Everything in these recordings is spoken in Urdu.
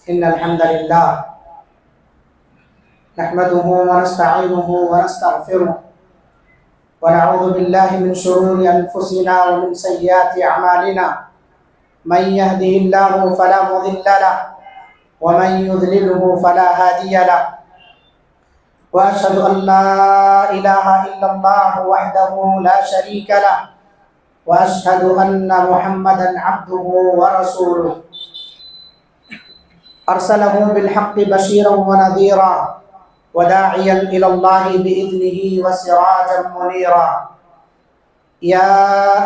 إن الحمد لله نحمده ونستعينه ونستغفره ونعوذ بالله من شرور أنفسنا ومن سيئات أعمالنا. من يهده الله فلا مضل له ومن يضلله فلا هادي له. وأشهد أن لا إله إلا الله وحده لا شريك له وأشهد أن محمدا عبده ورسوله أرسله بالحق بشيرا ونذيرا وداعيا إلى الله بإذنه وسراجا منيرا. يا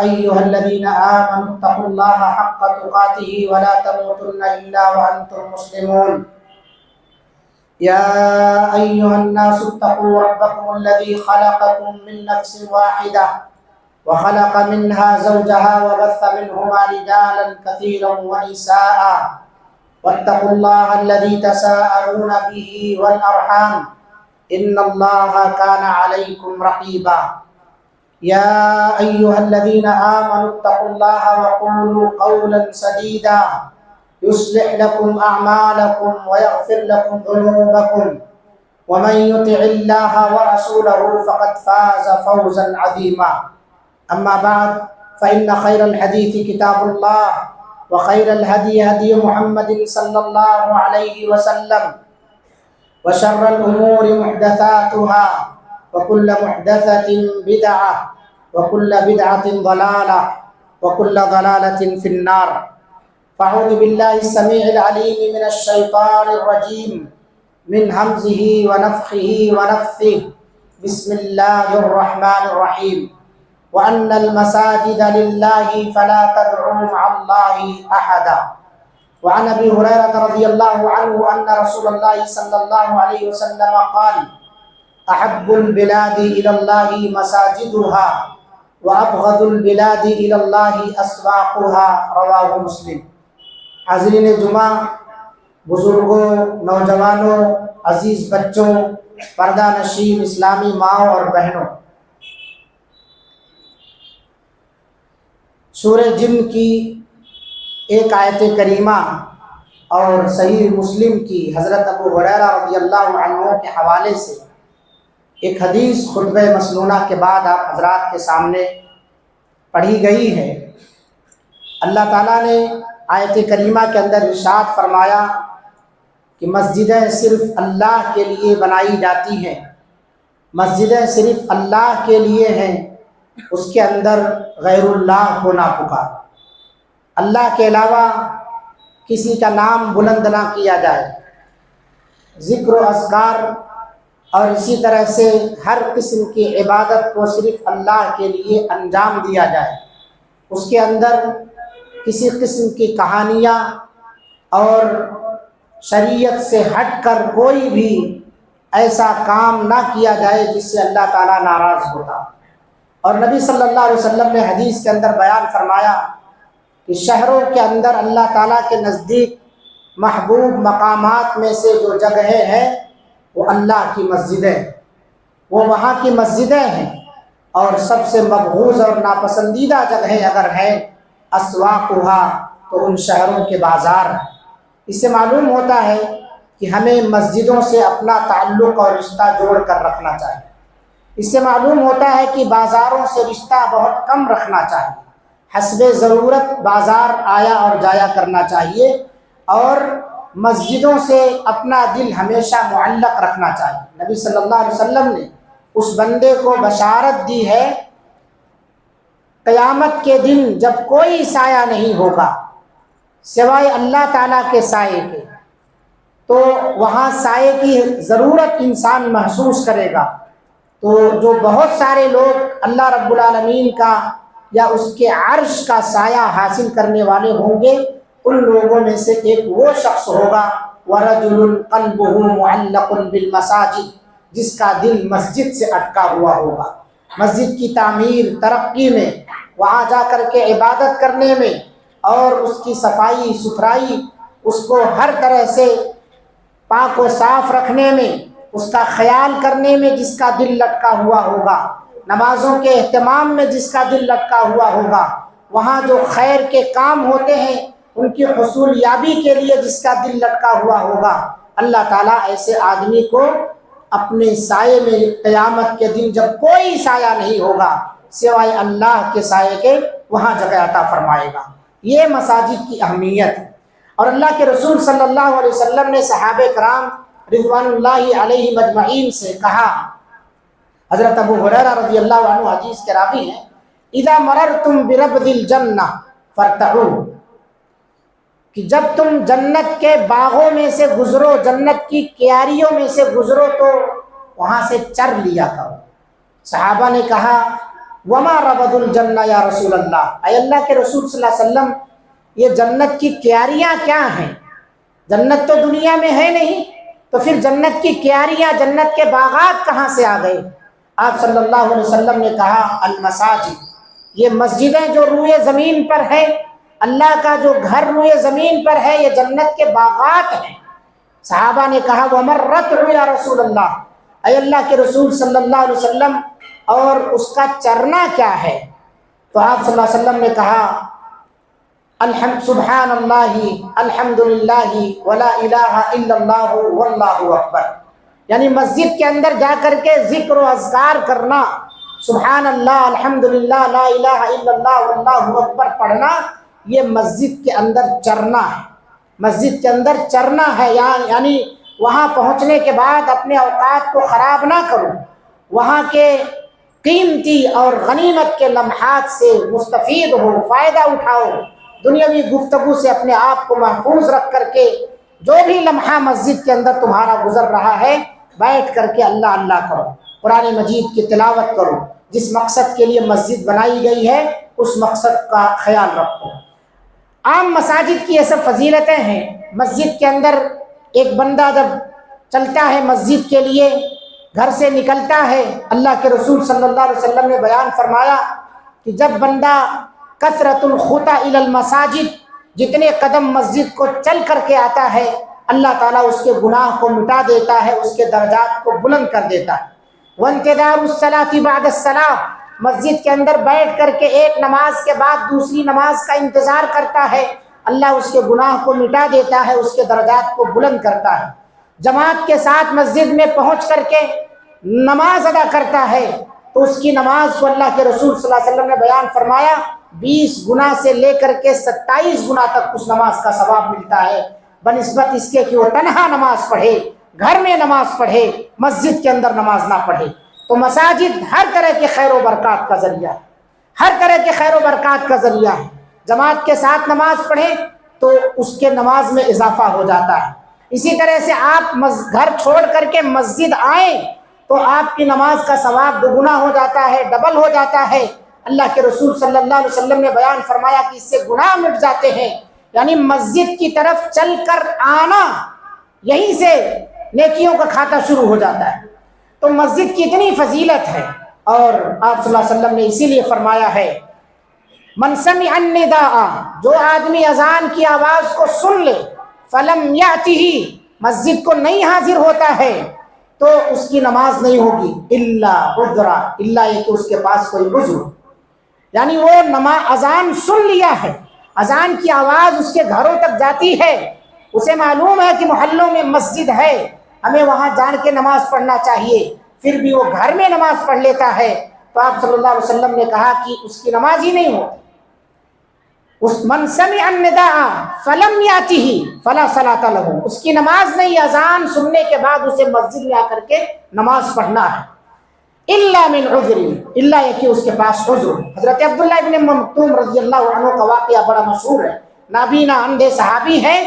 أيها الذين آمنوا اتقوا الله حق تقاته ولا تموتن إلا وأنتم مسلمون. يا أيها الناس اتقوا ربكم الذي خلقكم من نفس واحدة وخلق منها زوجها وبث منهما رجالا كثيرا ونساء واتقوا الله الذي تساءلون به والأرحام إن الله كان عليكم رقيبا. يا أيها الذين آمنوا اتقوا الله وقولوا قولا سديدا يصلح لكم أعمالكم ويغفر لكم ذنوبكم ومن يطع الله ورسوله فقد فاز فوزا عظيما. أما بعد فإن خير الحديث كتاب الله وخير الهدي هدي محمد صلى الله عليه وسلم وشر الأمور محدثاتها وكل محدثة بدعة وكل بدعة ضلالة وكل ضلالة في النار. فأعوذ بالله السميع العليم من الشيطان الرجيم من همزه ونفخه ونفثه. بسم الله الرحمن الرحيم. وأن المساجد لله فلا تدعوا مع الله أحدا. وعن أبي هريرة رضي الله عنه أن رسول الله صلى الله عليه وسلم قال أحب البلاد إلى الله مساجدها وأبغض البلاد إلى الله أسواقها. رواه مسلم. حاضرین جمعہ، بزرگوں، نوجوانوں، عزیز بچوں، پردہ نشین اسلامی ماؤں اور بہنوں، سورہ جن کی ایک آیت کریمہ اور صحیح مسلم کی حضرت ابو ہریرہ رضی اللہ عنہ کے حوالے سے ایک حدیث خطبہ مسنونہ کے بعد آپ حضرات کے سامنے پڑھی گئی ہے. اللہ تعالیٰ نے آیت کریمہ کے اندر ارشاد فرمایا کہ مسجدیں صرف اللہ کے لیے بنائی جاتی ہیں، مسجدیں صرف اللہ کے لیے ہیں، اس کے اندر غیر اللہ کو نہ پکار، اللہ کے علاوہ کسی کا نام بلند نہ کیا جائے، ذکر و اذکار اور اسی طرح سے ہر قسم کی عبادت کو صرف اللہ کے لیے انجام دیا جائے. اس کے اندر کسی قسم کی کہانیاں اور شریعت سے ہٹ کر کوئی بھی ایسا کام نہ کیا جائے جس سے اللہ تعالیٰ ناراض ہوتا. اور نبی صلی اللہ علیہ وسلم نے حدیث کے اندر بیان فرمایا کہ شہروں کے اندر اللہ تعالیٰ کے نزدیک محبوب مقامات میں سے جو جگہیں ہیں وہ اللہ کی مسجدیں، وہ وہاں کی مسجدیں ہیں. اور سب سے مبغوض اور ناپسندیدہ جگہیں اگر ہیں اسواقھا، تو ان شہروں کے بازار ہیں. اس سے معلوم ہوتا ہے کہ ہمیں مسجدوں سے اپنا تعلق اور رشتہ جوڑ کر رکھنا چاہیے. اس سے معلوم ہوتا ہے کہ بازاروں سے رشتہ بہت کم رکھنا چاہیے، حسب ضرورت بازار آیا اور جایا کرنا چاہیے، اور مسجدوں سے اپنا دل ہمیشہ معلق رکھنا چاہیے. نبی صلی اللہ علیہ وسلم نے اس بندے کو بشارت دی ہے قیامت کے دن جب کوئی سایہ نہیں ہوگا سوائے اللہ تعالیٰ کے سائے کے، تو وہاں سائے کی ضرورت انسان محسوس کرے گا. تو جو بہت سارے لوگ اللہ رب العالمین کا یا اس کے عرش کا سایہ حاصل کرنے والے ہوں گے، ان لوگوں میں سے ایک وہ شخص ہوگا وَرَجُلٌ قَلْبُهُ مُعَلَّقٌ بِالْمَسَاجِدِ، جس کا دل مسجد سے اٹکا ہوا ہوگا. مسجد کی تعمیر ترقی میں، وہاں جا کر کے عبادت کرنے میں اور اس کی صفائی ستھرائی، اس کو ہر طرح سے پاک و صاف رکھنے میں، اس کا خیال کرنے میں جس کا دل لٹکا ہوا ہوگا، نمازوں کے اہتمام میں جس کا دل لٹکا ہوا ہوگا، وہاں جو خیر کے کام ہوتے ہیں ان کی حصول یابی کے لیے جس کا دل لٹکا ہوا ہوگا، اللہ تعالیٰ ایسے آدمی کو اپنے سائے میں قیامت کے دن جب کوئی سایہ نہیں ہوگا سوائے اللہ کے سائے کے، وہاں جگہ عطا فرمائے گا۔ یہ مساجد کی اہمیت ہے۔ اور اللہ کے رسول صلی اللہ علیہ وسلم نے صحابہ کرام رضوان اللہ علیہ مجمعین سے کہا، حضرت ابو ہریرہ رضی اللہ عنہ حدیث کے راوی ہیں، اذا مررتم بربد الجنہ فرتعوا، کہ جب تم جنت کے باغوں میں سے گزرو، جنت کی کیاریوں میں سے گزرو تو وہاں سے چر لیا کرو۔ صحابہ نے کہا وما ربد الجنہ یا رسول اللہ، اے اللہ کے رسول صلی اللہ علیہ وسلم یہ جنت کی کیاریاں کیا ہیں؟ جنت تو دنیا میں ہے نہیں، تو پھر جنت کی کیاریاں، جنت کے باغات کہاں سے آ گئے؟ آپ صلی اللہ علیہ وسلم نے کہا المساجد، یہ مسجدیں جو روئے زمین پر ہے، اللہ کا جو گھر روئے زمین پر ہے، یہ جنت کے باغات ہیں۔ صحابہ نے کہا ومرت یا رسول اللہ، اے اللہ کے رسول صلی اللہ علیہ وسلم اور اس کا چرنا کیا ہے؟ تو آپ صلی اللہ علیہ وسلم نے کہا سبحان اللہ الحمدللہ ولا الہ الا اللہ واللہ اکبر، یعنی مسجد کے اندر جا کر کے ذکر و اذکار کرنا، سبحان اللہ الحمدللہ لا الہ الا اللہ واللہ اکبر پڑھنا، یہ مسجد کے اندر چرنا ہے۔ مسجد کے اندر چرنا ہے، یعنی وہاں پہنچنے کے بعد اپنے اوقات کو خراب نہ کرو، وہاں کے قیمتی اور غنیمت کے لمحات سے مستفید ہو، فائدہ اٹھاؤ، دنیاوی گفتگو سے اپنے آپ کو محفوظ رکھ کر کے جو بھی لمحہ مسجد کے اندر تمہارا گزر رہا ہے بیٹھ کر کے اللہ اللہ کرو، قرآن مجید کی تلاوت کرو، جس مقصد کے لیے مسجد بنائی گئی ہے اس مقصد کا خیال رکھو۔ عام مساجد کی یہ سب فضیلتیں ہیں۔ مسجد کے اندر ایک بندہ جب چلتا ہے مسجد کے لیے، گھر سے نکلتا ہے، اللہ کے رسول صلی اللہ علیہ وسلم نے بیان فرمایا کہ جب بندہ کثرت الخطا الی المساجد، جتنے قدم مسجد کو چل کر کے آتا ہے، اللہ تعالیٰ اس کے گناہ کو مٹا دیتا ہے، اس کے درجات کو بلند کر دیتا ہے۔ وانتظار الصلاۃ بعد الصلاۃ، مسجد کے اندر بیٹھ کر کے ایک نماز کے بعد دوسری نماز کا انتظار کرتا ہے، اللہ اس کے گناہ کو مٹا دیتا ہے، اس کے درجات کو بلند کرتا ہے۔ جماعت کے ساتھ مسجد میں پہنچ کر کے نماز ادا کرتا ہے تو اس کی نماز کو اللہ کے رسول صلی اللہ علیہ وسلم نے بیان فرمایا 20 گنا سے لے کر کے 27 گنا تک اس نماز کا ثواب ملتا ہے، بنسبت اس کے کہ وہ تنہا نماز پڑھے، گھر میں نماز پڑھے، مسجد کے اندر نماز نہ پڑھے۔ تو مساجد ہر طرح کے خیر و برکات کا ذریعہ ہے، ہر طرح کے خیر و برکات کا ذریعہ ہے۔ جماعت کے ساتھ نماز پڑھیں تو اس کے نماز میں اضافہ ہو جاتا ہے۔ اسی طرح سے آپ گھر چھوڑ کر کے مسجد آئیں تو آپ کی نماز کا ثواب دوگنا ہو جاتا ہے، ڈبل ہو جاتا ہے۔ اللہ کے رسول صلی اللہ علیہ وسلم نے بیان فرمایا کہ اس سے گناہ مٹ جاتے ہیں، یعنی مسجد کی طرف چل کر آنا، یہیں سے نیکیوں کا کھاتا شروع ہو جاتا ہے۔ تو مسجد کی اتنی فضیلت ہے، اور آپ صلی اللہ علیہ وسلم نے اسی لیے فرمایا ہے من سمع النداء، جو آدمی اذان کی آواز کو سن لے، فلم یاتہ، مسجد کو نہیں حاضر ہوتا ہے تو اس کی نماز نہیں ہوگی، الا عذرا، الا یہ کہ اس کے پاس کوئی عذر، یعنی وہ اذان سن لیا ہے، اذان کی آواز اس کے گھروں تک جاتی ہے، اسے معلوم ہے کہ محلوں میں مسجد ہے، ہمیں وہاں جان کے نماز پڑھنا چاہیے، پھر بھی وہ گھر میں نماز پڑھ لیتا ہے، تو آپ صلی اللہ علیہ وسلم نے کہا کہ اس کی نماز ہی نہیں ہوتی۔ اس من سمع النداء فلم یاتہ فلا صلاۃ لہ، اس کی نماز نہیں، اذان سننے کے بعد اسے مسجد میں آ کر کے نماز پڑھنا ہے۔ الا من عذر، الا یہ کہ اس کے پاس عذر۔ حضرت عبداللہ ابن مکتوم رضی اللہ عنہ کا واقعہ بڑا مشہور ہے، نابینا اندھے صحابی ہیں،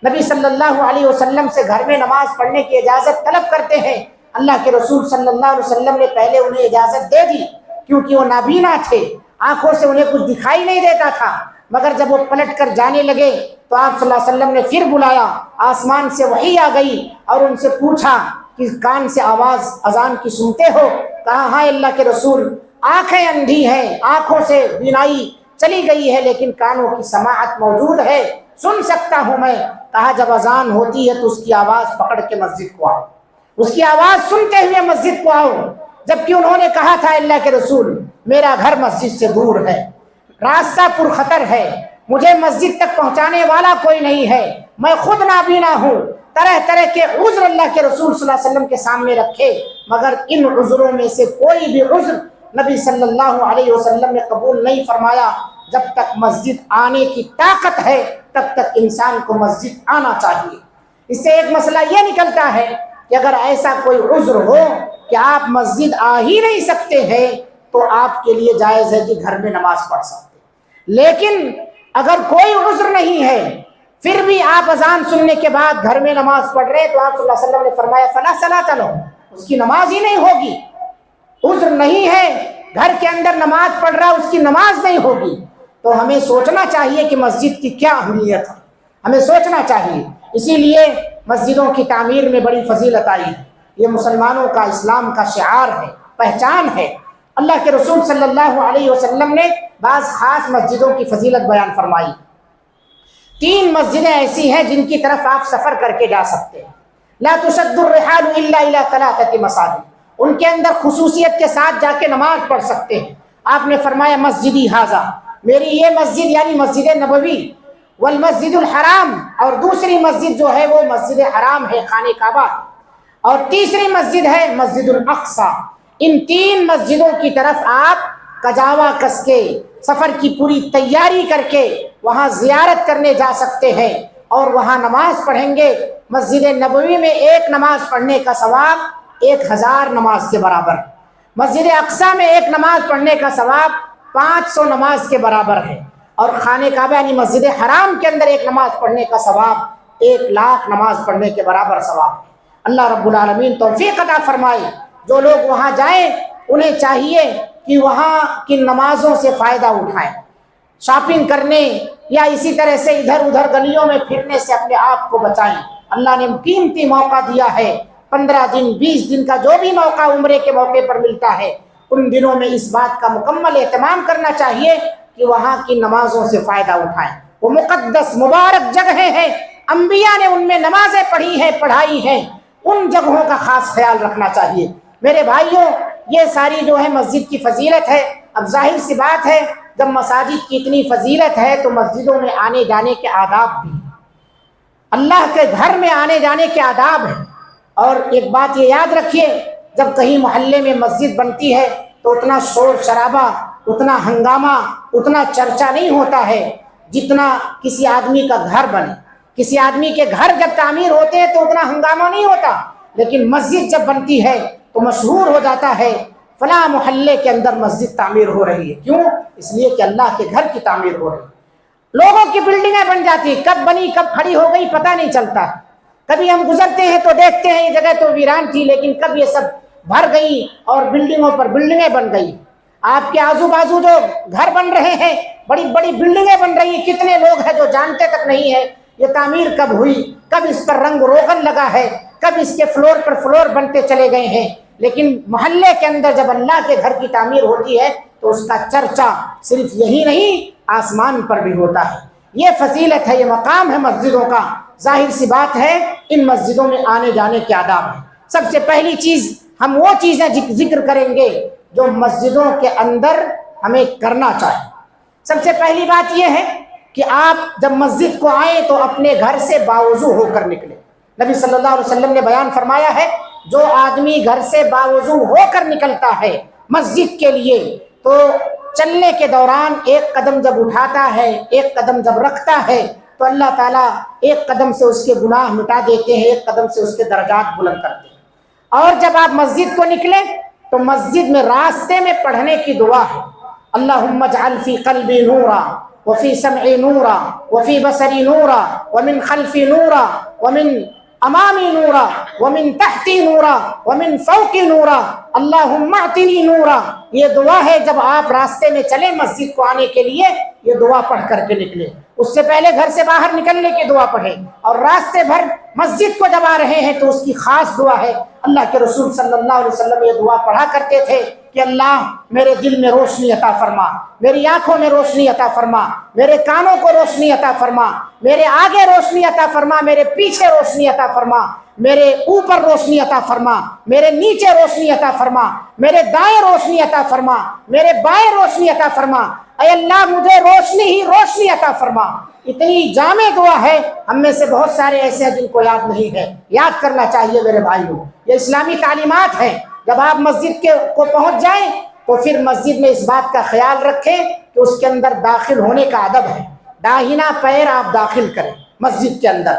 نبی صلی اللہ علیہ وسلم سے گھر میں نماز پڑھنے کی اجازت طلب کرتے ہیں، اللہ کے رسول صلی اللہ علیہ وسلم نے پہلے انہیں اجازت دے دی کیونکہ وہ نابینا تھے، آنکھوں سے انہیں کچھ دکھائی نہیں دیتا تھا، مگر جب وہ پلٹ کر جانے لگے تو آپ صلی اللہ علیہ وسلم نے پھر بلایا، آسمان سے وحی آ گئی اور ان سے پوچھا کہ کان سے آواز اذان کی سنتے ہو؟ کہا ہاں اللہ کے رسول، آنکھیں اندھی ہیں، آنکھوں سے بینائی چلی گئی ہے لیکن کانوں کی سماعت موجود ہے، سن سکتا ہوں میں۔ کہا جب اذان ہوتی ہے تو اس کی آواز پکڑ کے مسجد کو آؤ، اس کی آواز سنتے ہوئے مسجد کو آؤ، جبکہ انہوں نے کہا تھا اللہ کے رسول میرا گھر مسجد سے دور ہے، راستہ پرخطر ہے، مجھے مسجد تک پہنچانے والا کوئی نہیں ہے، میں خود نابینا ہوں۔ طرح طرح کے عذر اللہ کے رسول صلی اللہ علیہ وسلم کے سامنے رکھے، مگر ان عذروں میں سے کوئی بھی عذر نبی صلی اللہ علیہ وسلم نے قبول نہیں فرمایا۔ جب تک مسجد آنے کی طاقت ہے تب تک انسان کو مسجد آنا چاہیے۔ اس سے ایک مسئلہ یہ نکلتا ہے کہ اگر ایسا کوئی عذر ہو کہ آپ مسجد آ ہی نہیں سکتے ہیں تو آپ کے لیے جائز ہے کہ گھر میں نماز پڑھ سکتے ہیں، لیکن اگر کوئی عذر نہیں ہے پھر بھی آپ اذان سننے کے بعد گھر میں نماز پڑھ رہے ہیں تو آپ صلی اللہ علیہ وسلم نے فرمایا فلا صلاۃ لہ، اس کی نماز ہی نہیں ہوگی۔ عذر نہیں ہے، گھر کے اندر نماز پڑھ رہا، اس کی نماز نہیں ہوگی۔ تو ہمیں سوچنا چاہیے کہ مسجد کی کیا اہمیت ہے، ہمیں سوچنا چاہیے۔ اسی لیے مسجدوں کی تعمیر میں بڑی فضیلت آئی ہے، یہ مسلمانوں کا، اسلام کا شعار ہے، پہچان ہے۔ اللہ کے رسول صلی اللہ علیہ وسلم نے بعض خاص مسجدوں کی فضیلت بیان فرمائی۔ 3 مسجدیں ایسی ہیں جن کی طرف آپ سفر کر کے جا سکتے ہیں۔ لا تشد الرحال الا الى 3 مساجد، ان کے اندر خصوصیت کے ساتھ جا کے نماز پڑھ سکتے ہیں۔ آپ نے فرمایا مسجدی ھذا، میری یہ مسجد یعنی مسجد نبوی، والمسجد الحرام، اور دوسری مسجد جو ہے وہ مسجد حرام ہے، خانہ کعبہ، اور تیسری مسجد ہے مسجد الاقصی۔ ان 3 مسجدوں کی طرف آپ کجاوا کس کے، سفر کی پوری تیاری کر کے وہاں زیارت کرنے جا سکتے ہیں اور وہاں نماز پڑھیں گے۔ مسجد نبوی میں 1 نماز پڑھنے کا ثواب 1000 نماز کے برابر ہے۔ مسجد اقصی میں 1 نماز پڑھنے کا ثواب 500 نماز کے برابر ہے، اور خانہ کعبہ یعنی مسجد حرام کے اندر 1 نماز پڑھنے کا ثواب 1,00,000 نماز پڑھنے کے برابر ثواب ہے۔ اللہ رب العالمین توفیق عطا فرمائے۔ جو لوگ وہاں جائیں انہیں چاہیے کہ وہاں کی نمازوں سے فائدہ اٹھائیں، شاپنگ کرنے یا اسی طرح سے ادھر ادھر گلیوں میں پھرنے سے اپنے آپ کو بچائیں۔ اللہ نے قیمتی موقع دیا ہے، 15 دن 20 دن کا جو بھی موقع عمرے کے موقع پر ملتا ہے، ان دنوں میں اس بات کا مکمل اہتمام کرنا چاہیے کہ وہاں کی نمازوں سے فائدہ اٹھائیں۔ وہ مقدس مبارک جگہیں ہیں، انبیاء نے ان میں نمازیں پڑھی ہیں، پڑھائی ہیں، ان جگہوں کا خاص خیال رکھنا چاہیے۔ میرے بھائیوں، یہ ساری جو ہے مسجد کی فضیلت ہے۔ اب ظاہر سی بات ہے جب مساجد کی اتنی فضیلت ہے تو مسجدوں میں آنے جانے کے آداب بھی ہیں، اللہ کے گھر میں آنے جانے کے آداب ہیں۔ اور ایک بات یہ یاد رکھیے، جب کہیں محلے میں مسجد بنتی ہے تو اتنا شور شرابہ، اتنا ہنگامہ، اتنا چرچا نہیں ہوتا ہے جتنا کسی آدمی کا گھر بنے۔ کسی آدمی کے گھر جب تعمیر ہوتے ہیں تو اتنا ہنگامہ نہیں ہوتا، لیکن مسجد جب بنتی ہے تو مشہور ہو جاتا ہے فلاں محلے کے اندر مسجد تعمیر ہو رہی ہے۔ کیوں؟ اس لیے کہ اللہ کے گھر کی تعمیر ہو رہی ہے۔ لوگوں کی بلڈنگیں بن جاتی، کب بنی کب کھڑی ہو گئی پتہ نہیں چلتا۔ کبھی ہم گزرتے ہیں تو دیکھتے ہیں یہ جگہ تو ویران تھی، لیکن کب یہ سب بھر گئی اور بلڈنگوں پر بلڈنگیں بن گئی۔ آپ کے آزو بازو جو گھر بن رہے ہیں، بڑی بڑی بلڈنگیں بن رہی ہیں، کتنے لوگ ہیں جو جانتے تک نہیں ہے یہ تعمیر کب ہوئی، کب اس پر رنگ روغن لگا ہے، کب اس کے فلور پر فلور بنتے چلے گئے ہیں۔ لیکن محلے کے اندر جب اللہ کے گھر کی تعمیر ہوتی ہے تو اس کا چرچا صرف یہی نہیں، آسمان پر بھی ہوتا ہے۔ یہ فضیلت ہے، یہ مقام ہے مسجدوں کا۔ ظاہر سی بات ہے ان مسجدوں میں آنے جانے کے آداب ہیں۔ سب سے پہلی چیز ہم وہ چیزیں ذکر کریں گے جو مسجدوں کے اندر ہمیں کرنا چاہیے۔ سب سے پہلی بات یہ ہے کہ آپ جب مسجد کو آئیں تو اپنے گھر سے باوضو ہو کر نکلیں۔ نبی صلی اللہ علیہ وسلم نے بیان فرمایا ہے جو آدمی گھر سے باوضو ہو کر نکلتا ہے مسجد کے لیے تو چلنے کے دوران 1 قدم جب اٹھاتا ہے، 1 قدم جب رکھتا ہے تو اللہ تعالیٰ 1 قدم سے اس کے گناہ مٹا دیتے ہیں، 1 قدم سے اس کے درجات بلند کرتے ہیں۔ اور جب آپ مسجد کو نکلیں تو مسجد میں راستے میں پڑھنے کی دعا ہے، اللہم اجعل فی قلبی نورا وفی سمعی نورا وفی بصری نورا ومن خلفی نورا ومن امامی نورا ومن تحتی نورا ومن فوقی نورا اللہم اعطنی نورا۔ یہ دعا ہے جب آپ راستے میں چلیں مسجد کو آنے کے لیے، یہ دعا پڑھ کر کے نکلیں۔ اس سے پہلے گھر سے باہر نکلنے کی دعا پڑھیں، اور راستے بھر مسجد کو جب آ رہے ہیں تو اس کی خاص دعا ہے۔ اللہ کے رسول صلی اللہ علیہ وسلم یہ دعا پڑھا کرتے تھے کہ اللہ میرے دل میں روشنی عطا فرما، میری آنکھوں میں روشنی عطا فرما، میرے کانوں کو روشنی عطا فرما، میرے آگے روشنی عطا فرما، میرے پیچھے روشنی عطا فرما، میرے اوپر روشنی عطا فرما، میرے نیچے روشنی عطا فرما، میرے دائیں روشنی عطا فرما، میرے بائیں روشنی عطا فرما۔ اے اللہ مجھے روشنی ہی روشنی عطا فرما۔ اتنی جامع دعا ہے، ہم میں سے بہت سارے ایسے ہیں جن کو یاد نہیں ہے، یاد کرنا چاہیے میرے بھائیوں۔ یہ اسلامی تعلیمات ہیں۔ جب آپ مسجد کو پہنچ جائیں تو پھر مسجد میں اس بات کا خیال رکھیں کہ اس کے اندر داخل ہونے کا ادب ہے، داہنا پیر آپ داخل کریں مسجد کے اندر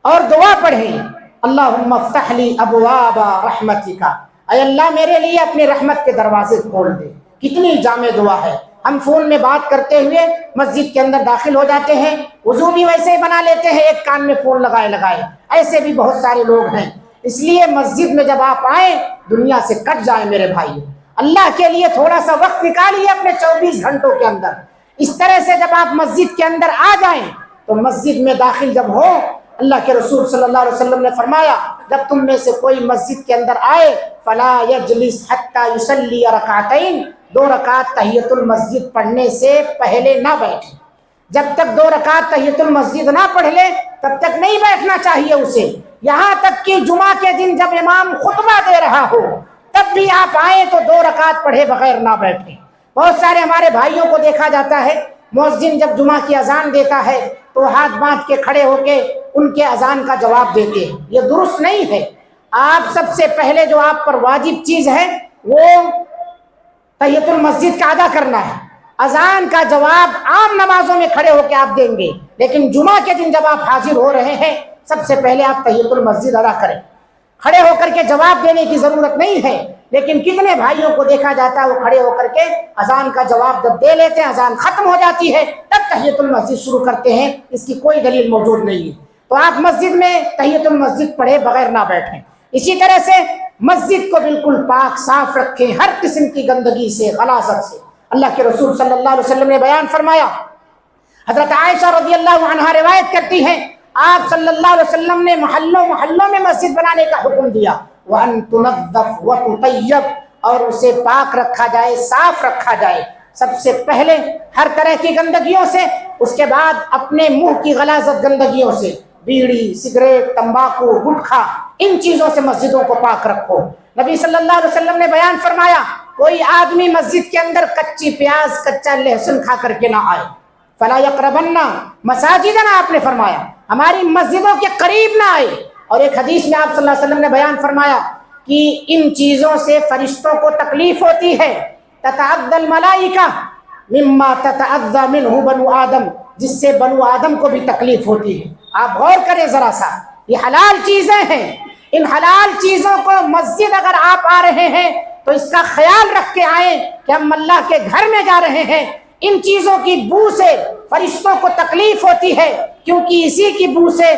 اور دعا پڑھیں، اللہم افتح لی ابواب رحمتک، اے اللہ میرے لیے اپنی رحمت کے دروازے کھول دے۔ کتنی جامع دعا ہے۔ ہم فون میں بات کرتے ہوئے مسجد کے اندر داخل ہو جاتے ہیں، وضو بھی ویسے ہی بنا لیتے ہیں، ایک کان میں فون لگائے، ایسے بھی بہت سارے لوگ ہیں۔ اس لیے مسجد میں جب آپ آئیں دنیا سے کٹ جائیں میرے بھائی، اللہ کے لیے تھوڑا سا وقت نکالیے اپنے 24 گھنٹوں کے اندر۔ اس طرح سے جب آپ مسجد کے اندر آ جائیں تو مسجد میں داخل جب ہو، اللہ کے رسول صلی اللہ علیہ وسلم نے فرمایا جب تم میں سے کوئی مسجد کے اندر آئے فلا یجلس حتی یصلی رکعتین، 2 رکعت تحیۃ المسجد پڑھنے سے پہلے نہ بیٹھے۔ جب تک 2 رکعت تحیۃ المسجد نہ پڑھ لے تب تک نہیں بیٹھنا چاہیے اسے، یہاں تک کہ جمعہ کے دن جب امام خطبہ دے رہا ہو تب بھی آپ آئیں تو 2 رکعت پڑھے بغیر نہ بیٹھیں۔ بہت سارے ہمارے بھائیوں کو دیکھا جاتا ہے مؤذن جب جمعہ کی اذان دیتا ہے تو ہاتھ باندھ کے کھڑے ہو کے ان کے اذان کا جواب دیتے ہیں، یہ درست نہیں ہے۔ آپ سب سے پہلے جو آپ پر واجب چیز ہے وہ تحیۃ المسجد کا ادا کرنا ہے۔ اذان کا جواب عام نمازوں میں کھڑے ہو کے آپ دیں گے، لیکن جمعہ کے دن جب آپ حاضر ہو رہے ہیں سب سے پہلے آپ تحیۃ المسجد ادا کریں۔ کھڑے ہو کر کے جواب دینے کی ضرورت نہیں ہے، لیکن کتنے بھائیوں کو دیکھا جاتا ہے وہ کھڑے ہو کر کے اذان کا جواب جب دے لیتے ہیں، اذان ختم ہو جاتی ہے تب تحیۃ المسجد شروع کرتے ہیں، اس کی کوئی دلیل موجود نہیں ہے۔ تو آپ مسجد میں تحیۃ المسجد پڑھے بغیر نہ بیٹھیں۔ اسی طرح سے مسجد کو بالکل پاک صاف رکھیں ہر قسم کی گندگی سے، غلاظت سے۔ اللہ کے رسول صلی اللہ علیہ وسلم نے بیان فرمایا، حضرت عائشہ رضی اللہ عنہا روایت کرتی ہیں، آپ صلی اللہ علیہ وسلم نے محلوں میں مسجد بنانے کا حکم دیا، وَأَن تُنَظَّفْ وَتُطَيَّبْ، اور اسے پاک رکھا جائے، صاف رکھا جائے۔ سب سے پہلے ہر طرح کی گندگیوں سے، اس کے بعد اپنے منہ کی غلاظت گندگیوں سے، بیڑی، سگریٹ، تمباکو، گٹکھا، ان چیزوں سے مسجدوں کو پاک رکھو۔ نبی صلی اللہ علیہ وسلم نے بیان فرمایا کوئی آدمی مسجد کے اندر کچی پیاز، کچا لہسن کھا کر کے نہ آئے، فلا یقربن مساجدنا، آپ نے فرمایا ہماری مسجدوں کے قریب نہ آئے۔ اور ایک حدیث میں آپ صلی اللہ علیہ وسلم نے بیان فرمایا کہ ان چیزوں سے فرشتوں کو تکلیف ہوتی ہے، تتعذى الملائکہ مما تتعذى منہ بنو آدم، جس سے بنو آدم کو بھی تکلیف ہوتی ہے۔ آپ غور کریں ذرا سا، یہ حلال چیزیں ہیں، ان حلال چیزوں کو مسجد اگر آپ آ رہے ہیں تو اس کا خیال رکھ کے آئیں کہ ہم اللہ کے گھر میں جا رہے ہیں۔ ان چیزوں کی بو سے فرشتوں کو تکلیف ہوتی ہے، کیونکہ اسی کی بو سے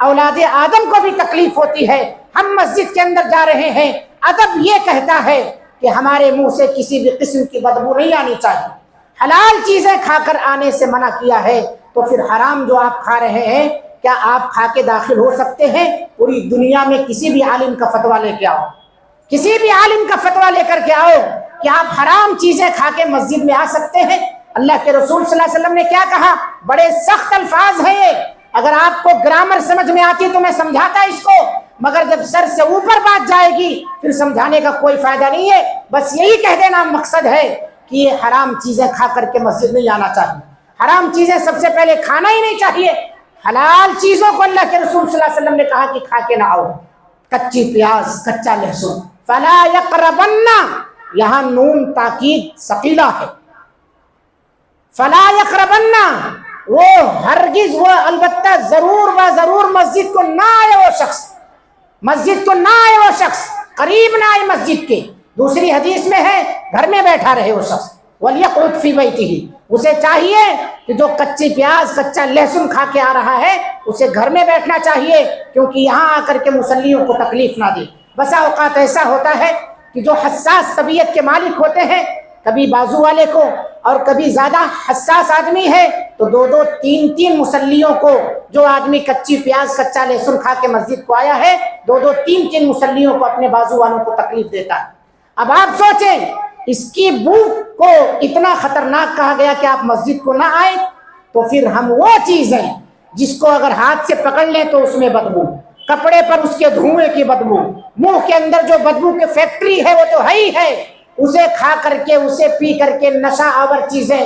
اولاد آدم کو بھی تکلیف ہوتی ہے۔ ہم مسجد کے اندر جا رہے ہیں، ادب یہ کہتا ہے کہ ہمارے منہ سے کسی بھی قسم کی بدبو نہیں آنی چاہیے۔ حلال چیزیں کھا کر آنے سے منع کیا ہے، تو پھر حرام جو آپ کھا رہے ہیں کیا آپ کھا کے داخل ہو سکتے ہیں؟ پوری دنیا میں کسی بھی عالم کا فتویٰ لے کے آؤ، کسی بھی عالم کا فتویٰ لے کر کے آؤ کہ آپ حرام چیزیں کھا کے مسجد میں آ سکتے ہیں؟ اللہ کے رسول صلی اللہ علیہ وسلم نے کیا کہا؟ بڑے سخت الفاظ ہیں یہ، اگر آپ کو گرامر سمجھ میں آتی تو میں سمجھاتا اس کو، مگر جب سر سے اوپر بات جائے گی پھر سمجھانے کا کوئی فائدہ نہیں ہے۔ بس یہی کہہ دینا مقصد ہے کہ یہ حرام چیزیں کھا کر کے مسجد نہیں آنا چاہیے، حرام چیزیں سب سے پہلے کھانا ہی نہیں چاہیے۔ حلال چیزوں کو اللہ کے رسول صلی اللہ علیہ وسلم نے کہا کہ کھا کے نہ آؤ، کچی پیاز، کچا لہسن، فلا یقربن، یہاں نون تاکید ثقیلہ ہے، فلا یقربن، وہ ہرگز، وہ البتہ ضرور و ضرور مسجد کو نہ آئے وہ شخص، مسجد کو نہ آئے وہ شخص، قریب نہ آئے مسجد کے۔ دوسری حدیث میں ہے گھر میں بیٹھا رہے وہ شخص، وَلْيَقْعُدْ فِي بَيْتِهِ، اسے چاہیے کہ جو کچی پیاز، کچا لہسن کھا کے آ رہا ہے اسے گھر میں بیٹھنا چاہیے، کیونکہ یہاں آ کر کے مصلیوں کو تکلیف نہ دے۔ بسا اوقات ایسا ہوتا ہے کہ جو حساس طبیعت کے مالک ہوتے ہیں، کبھی بازو والے کو اور کبھی زیادہ حساس آدمی ہے تو 2-2 3-3 مصلیوں کو، جو آدمی کچی پیاز، کچا لہسن کھا کے مسجد کو آیا ہے، 2-2 3-3 مصلیوں کو، اپنے بازو والوں کو تکلیف دیتا ہے۔ اب آپ سوچیں، اس کی بو کو اتنا خطرناک کہا گیا کہ آپ مسجد کو نہ آئیں، تو پھر ہم وہ چیزیں جس کو اگر ہاتھ سے پکڑ لیں تو اس میں بدبو، کپڑے پر اس کے دھوئیں کی بدبو، منہ کے اندر جو بدبو کی فیکٹری ہے وہ تو ہے ہی ہے، اسے کھا کر کے، اسے پی کر کے نشہ آور چیزیں،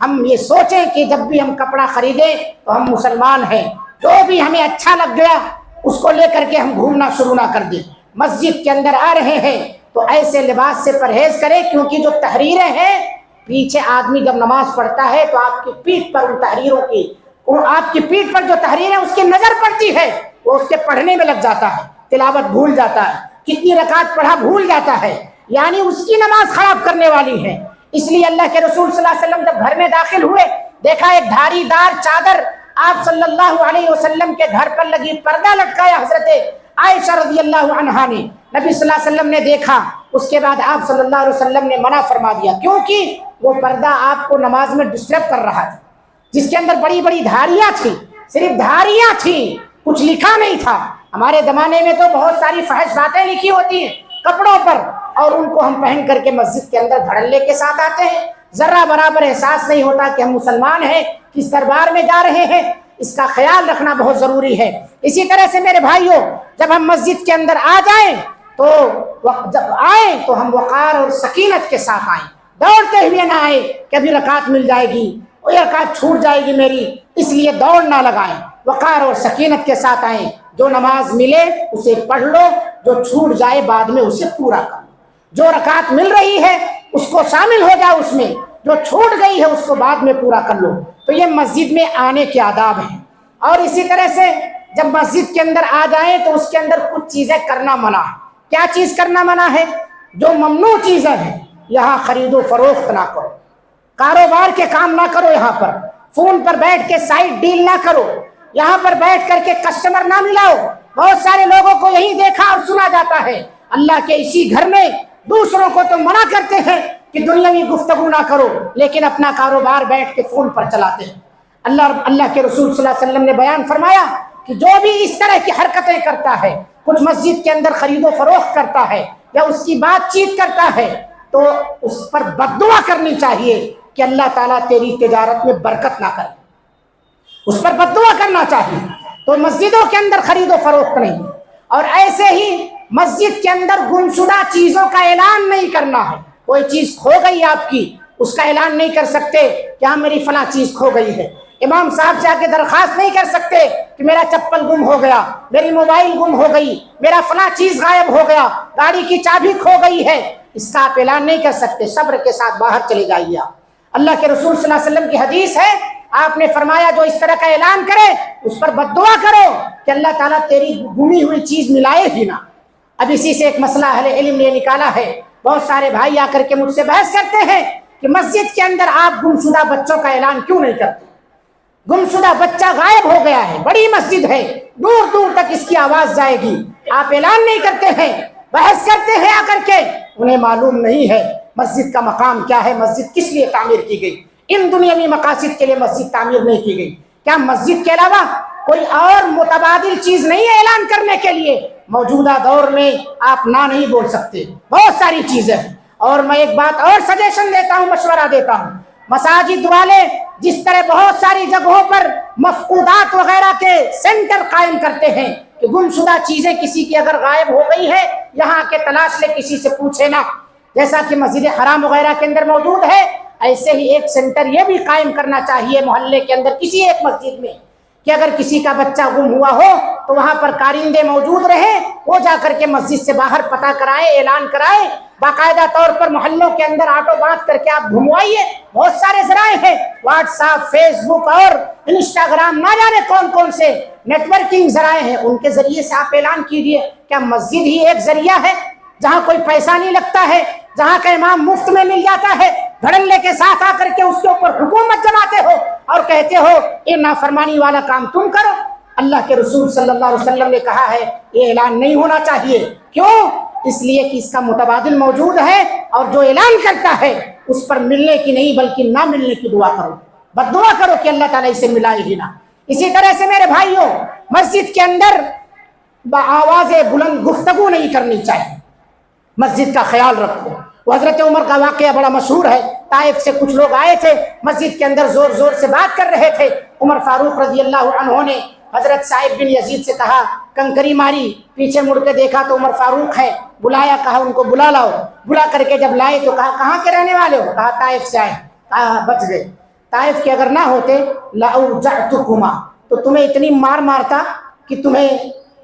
ہم یہ سوچیں کہ جب بھی ہم کپڑا خریدیں تو ہم مسلمان ہیں، جو بھی ہمیں اچھا لگ گیا اس کو لے کر کے ہم گھومنا شروع نہ کر دیں۔ مسجد کے اندر آ رہے ہیں تو ایسے لباس سے پرہیز کریں، کیونکہ جو تحریریں ہیں پیچھے آدمی جب نماز پڑھتا ہے تو آپ کی پیٹھ پر ان تحریروں کی، آپ کی پیٹھ پر جو تحریریں اس کی نظر پڑتی ہے وہ اس کے پڑھنے میں لگ جاتا ہے، تلاوت بھول جاتا ہے، کتنی رکعت پڑھا بھول جاتا ہے، یعنی اس کی نماز خراب کرنے والی ہے۔ اس لیے اللہ کے رسول صلی اللہ علیہ وسلم جب گھر میں داخل ہوئے، دیکھا ایک دھاری دار چادر آپ صلی اللہ علیہ وسلم کے گھر پر لگی، پردہ لٹکایا حضرت عائشہ رضی اللہ عنہا نے، نبی صلی اللہ علیہ وسلم نے دیکھا، اس کے بعد آپ صلی اللہ علیہ وسلم نے منع فرما دیا، کیونکہ وہ پردہ آپ کو نماز میں ڈسٹرب کر رہا تھا، جس کے اندر بڑی بڑی دھاریاں تھیں، صرف دھاریاں تھیں، کچھ لکھا نہیں تھا۔ ہمارے زمانے میں تو بہت ساری فحش باتیں لکھی ہوتی ہیں کپڑوں پر، اور ان کو ہم پہن کر کے مسجد کے اندر دھڑلے کے ساتھ آتے ہیں، ذرہ برابر احساس نہیں ہوتا کہ ہم مسلمان ہیں، کس دربار میں جا رہے ہیں۔ اس کا خیال رکھنا بہت ضروری ہے۔ اسی طرح سے میرے بھائیوں، جب ہم مسجد کے اندر آ جائیں تو جب آئیں تو ہم وقار اور سکینت کے ساتھ آئیں، دوڑتے ہوئے نہ آئیں کہ ابھی رکعت مل جائے گی، وہ رکعت چھوٹ جائے گی میری، اس لیے دوڑ نہ لگائیں، وقار اور سکینت کے ساتھ آئیں۔ جو نماز ملے اسے پڑھ لو، جو چھوٹ جائے بعد میں اسے پورا کر لو، جو رکعت مل رہی ہے اس کو شامل ہو جاؤ اس میں، جو چھوٹ گئی ہے اس کو بعد میں پورا کر لو۔ تو یہ مسجد میں آنے کے آداب ہیں۔ اور اسی طرح سے جب مسجد کے اندر آ جائیں تو اس کے اندر کچھ چیزیں کرنا منع ہے۔ کیا چیز کرنا منع ہے؟ جو ممنوع چیزیں ہیں، یہاں خرید و فروخت نہ کرو، کاروبار کے کام نہ کرو، یہاں پر فون پر بیٹھ کے سائٹ ڈیل نہ کرو، یہاں پر بیٹھ کر کے کسٹمر نہ ملاؤ۔ بہت سارے لوگوں کو یہی دیکھا اور سنا جاتا ہے، اللہ کے اسی گھر میں دوسروں کو تو منع کرتے ہیں کہ دنیاوی گفتگو نہ کرو، لیکن اپنا کاروبار بیٹھ کے فون پر چلاتے ہیں۔ اللہ کے رسول صلی اللہ علیہ وسلم نے بیان فرمایا کہ جو بھی اس طرح کی حرکتیں کرتا ہے، کچھ مسجد کے اندر خرید و فروخت کرتا ہے یا اس کی بات چیت کرتا ہے، تو اس پر بد دعا کرنی چاہیے کہ اللہ تعالیٰ تیری تجارت میں برکت نہ کرے، اس پر بد دعا کرنا چاہیے۔ تو مسجدوں کے اندر خرید و فروخت نہیں، اور ایسے ہی مسجد کے اندر گمشدہ چیزوں کا اعلان نہیں کرنا ہے۔ کوئی چیز کھو گئی آپ کی، اس کا اعلان نہیں کر سکتے کہ ہاں میری فلاں چیز کھو گئی ہے، امام صاحب سے آ کے درخواست نہیں کر سکتے کہ میرا چپل گم ہو گیا، میری موبائل گم ہو گئی، میرا فلاں چیز غائب ہو گیا، گاڑی کی چابی کھو گئی ہے، اس کا آپ اعلان نہیں کر سکتے، صبر کے ساتھ باہر چلے جائیے آپ۔ اللہ کے رسول صلی اللہ علیہ وسلم کی حدیث ہے، آپ نے فرمایا جو اس طرح کا اعلان کرے اس پر بد دعا کرو کہ اللہ تعالیٰ تیری گمی ہوئی چیز ملائے ہی نہ۔ اب اسی سے ایک مسئلہ اہل علم نے نکالا ہے، بہت سارے بھائی آ کر کے مجھ سے بحث کرتے ہیں کہ مسجد کے اندر آپ گمشدہ بچوں کا اعلان کیوں نہیں کرتے؟ گمشدہ بچہ غائب ہو گیا ہے، بڑی مسجد ہے، دور دور تک اس کی آواز جائے گی، آپ اعلان نہیں کرتے ہیں، بحث کرتے ہیں آ کر کے۔ انہیں معلوم نہیں ہے مسجد کا مقام کیا ہے، مسجد کس لیے تعمیر کی گئی۔ ان دنیاوی مقاصد کے لیے مسجد تعمیر نہیں کی گئی۔ کیا مسجد کے علاوہ کوئی اور متبادل چیز نہیں ہے اعلان کرنے کے لیے؟ موجودہ دور میں آپ نہ نہیں بول سکتے، بہت ساری چیزیں ہیں۔ اور میں ایک بات اور سجیشن دیتا ہوں، مشورہ دیتا ہوں، مساجد والے جس طرح بہت ساری جگہوں پر مفقودات وغیرہ کے سینٹر قائم کرتے ہیں کہ گمشدہ چیزیں کسی کی اگر غائب ہو گئی ہے یہاں کے تلاش لے، کسی سے پوچھے نہ، جیسا کہ مسجد حرام وغیرہ کے اندر موجود ہے، ایسے ہی ایک سینٹر یہ بھی قائم کرنا چاہیے محلے کے اندر کسی ایک مسجد میں کہ اگر کسی کا بچہ گم ہوا ہو تو وہاں پر کارندے موجود رہے، وہ جا کر کے مسجد سے باہر پتہ کرائے، اعلان کرائے، باقاعدہ طور پر محلوں کے اندر آٹو باندھ کر کے آپ گھموائیے۔ بہت سارے ذرائع ہیں، واٹس ایپ، فیس بک اور انسٹاگرام، نہ جانے کون کون سے نیٹ ورکنگ ذرائع ہیں، ان کے ذریعے سے آپ اعلان کیجیے۔ کیا مسجد ہی ایک ذریعہ ہے جہاں کوئی پیسہ نہیں لگتا ہے، جہاں کا امام مفت میں مل جاتا ہے، دھڑلے کے ساتھ آ کر کے اس کے اوپر حکومت جماتے ہو اور کہتے ہو یہ نافرمانی والا کام تم کرو؟ اللہ کے رسول صلی اللہ علیہ وسلم نے کہا ہے یہ اعلان نہیں ہونا چاہیے۔ کیوں؟ اس لیے کہ اس کا متبادل موجود ہے، اور جو اعلان کرتا ہے اس پر ملنے کی نہیں بلکہ نہ ملنے کی دعا کرو، بد دعا کرو کہ اللہ تعالیٰ اسے ملائے ہی نہ۔ اسی طرح سے میرے بھائیوں، مسجد کے اندر بآواز بلند گفتگو نہیں کرنی چاہیے، مسجد کا خیال رکھو۔ وہ حضرت عمر کا واقعہ بڑا مشہور ہے، طائف سے کچھ لوگ آئے تھے، مسجد کے اندر زور زور سے بات کر رہے تھے، عمر فاروق رضی اللہ عنہ نے حضرت صائب بن یزید سے کہا، کنکری ماری، پیچھے مڑ کے دیکھا تو عمر فاروق ہے، بلایا، کہا ان کو بلا لاؤ، بلا کر کے جب لائے تو کہا کہاں کے رہنے والے ہو؟ کہا طائف سے آئے، کہا بچ گئے۔ طائف کے اگر نہ ہوتے لأوجعتکما، تو تمہیں اتنی مار مارتا کہ تمہیں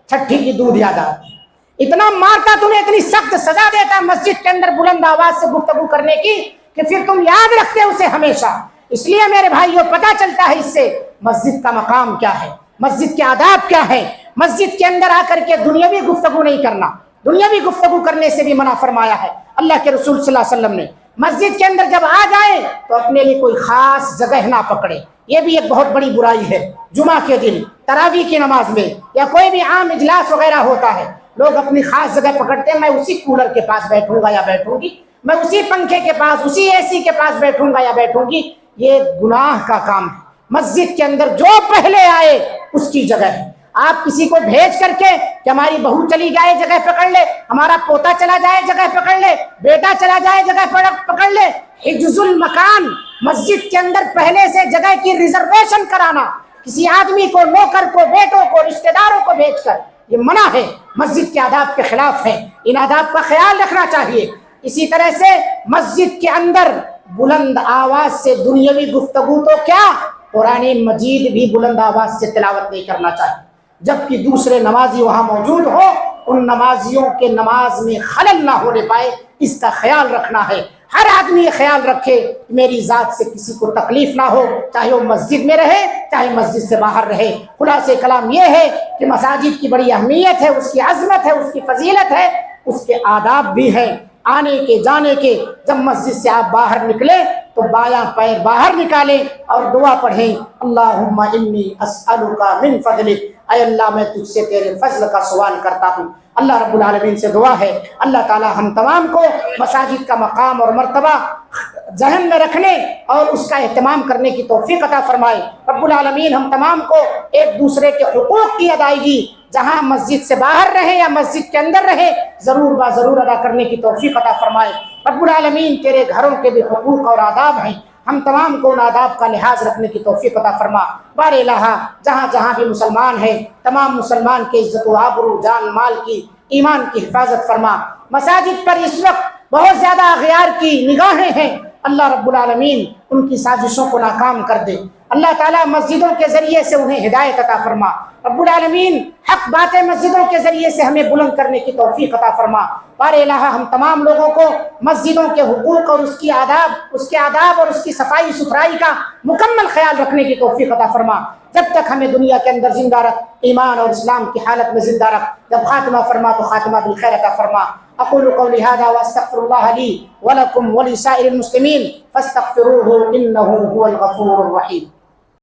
چھٹی کی دودھ یاد آتی، اتنا مارتا تمہیں، اتنی سخت سزا دیتا مسجد کے اندر بلند آواز سے گفتگو کرنے کی کہ پھر تم یاد رکھتے اسے ہمیشہ۔ اس لیے میرے بھائیوں پتہ چلتا ہے اس سے مسجد کا مقام کیا ہے، مسجد کے آداب کیا ہے۔ مسجد کے اندر آ کر کے دنیاوی گفتگو نہیں کرنا، دنیاوی گفتگو کرنے سے بھی منع فرمایا ہے اللہ کے رسول صلی اللہ علیہ وسلم نے۔ مسجد کے اندر جب آ جائیں تو اپنے لیے کوئی خاص جگہ نہ پکڑے، یہ بھی ایک بہت بڑی برائی ہے۔ جمعہ کے دن تراویح کی نماز میں یا کوئی بھی عام اجلاس وغیرہ ہوتا ہے، لوگ اپنی خاص جگہ پکڑتے ہیں، میں اسی کولر کے پاس بیٹھوں گا یا بیٹھوں گی، میں اسی پنکھے کے پاس، اسی اے سی کے پاس بیٹھوں گا یا بیٹھوں گی۔ یہ گناہ کا کام ہے۔ مسجد کے اندر جو پہلے آئے اس کی جگہ ہے۔ آپ کسی کو بھیج کر کے کہ ہماری بہو چلی جائے جگہ پکڑ لے، ہمارا پوتا چلا جائے جگہ پکڑ لے، بیٹا چلا جائے جگہ پکڑ لے، حجز المکان، مسجد کے اندر پہلے سے جگہ کی ریزرویشن کرانا، کسی آدمی کو، نوکر کو، بیٹوں کو، رشتہ داروں کو بھیج کر، یہ منع ہے، مسجد کے آداب کے خلاف ہے۔ ان آداب کا خیال رکھنا چاہیے۔ اسی طرح سے مسجد کے اندر بلند آواز سے دنیاوی گفتگو تو کیا، قرآن مجید بھی بلند آواز سے تلاوت نہیں کرنا چاہیے، جبکہ دوسرے نمازی وہاں موجود ہو، ان نمازیوں کے نماز میں خلل نہ ہونے پائے، اس کا خیال رکھنا ہے۔ ہر آدمی یہ خیال رکھے کہ میری ذات سے کسی کو تکلیف نہ ہو، چاہے وہ مسجد میں رہے چاہے مسجد سے باہر رہے۔ خلاصہ کلام یہ ہے کہ مساجد کی بڑی اہمیت ہے، اس کی عظمت ہے، اس کی فضیلت ہے، اس کے آداب بھی ہیں آنے کے جانے کے۔ جب مسجد سے آپ باہر نکلے تو بایاں پیر باہر نکالیں اور دعا پڑھیں، اللہم انی اسألک من فضلک، اے اللہ میں تجھ سے تیرے فضل کا سوال کرتا ہوں۔ اللہ رب العالمین سے دعا ہے اللہ تعالی ہم تمام کو مساجد کا مقام اور مرتبہ ذہن میں رکھنے اور اس کا اہتمام کرنے کی توفیق عطا فرمائے۔ رب العالمین ہم تمام کو ایک دوسرے کے حقوق کی ادائیگی، جہاں مسجد سے باہر رہے یا مسجد کے اندر رہے، ضرور ضرور ادا کرنے کی توفیق عطا فرمائے۔ رب العالمین تیرے گھروں کے بھی حقوق اور آداب ہیں، ہم تمام کو ان آداب کا لحاظ رکھنے کی توفیق عطا فرما۔ بار الہ جہاں جہاں بھی مسلمان ہیں، تمام مسلمان کے عزت و آبرو، جان مال کی، ایمان کی حفاظت فرما۔ مساجد پر اس وقت بہت زیادہ اغیار کی نگاہیں ہیں، اللہ رب العالمین ان کی سازشوں کو ناکام کر دے۔ اللہ تعالیٰ مسجدوں کے ذریعے سے انہیں ہدایت عطا فرما۔ رب العالمین حق باتیں مسجدوں کے ذریعے سے ہمیں بلند کرنے کی توفیق عطا فرما۔ بار الہ ہم تمام لوگوں کو مسجدوں کے حقوق اور اس کے آداب اور اس کی صفائی ستھرائی کا مکمل خیال رکھنے کی توفیق عطا فرما۔ جب تک ہمیں دنیا کے اندر زندہ رکھ، ایمان اور اسلام کی حالت میں زندہ رکھ، جب خاتمہ فرما تو خاتمہ بالخیر عطا فرما۔ اقول قولی هذا واستغفر الله لي ولكم ولسائر المسلمين فاستغفروه انه هو الغفور الرحيم۔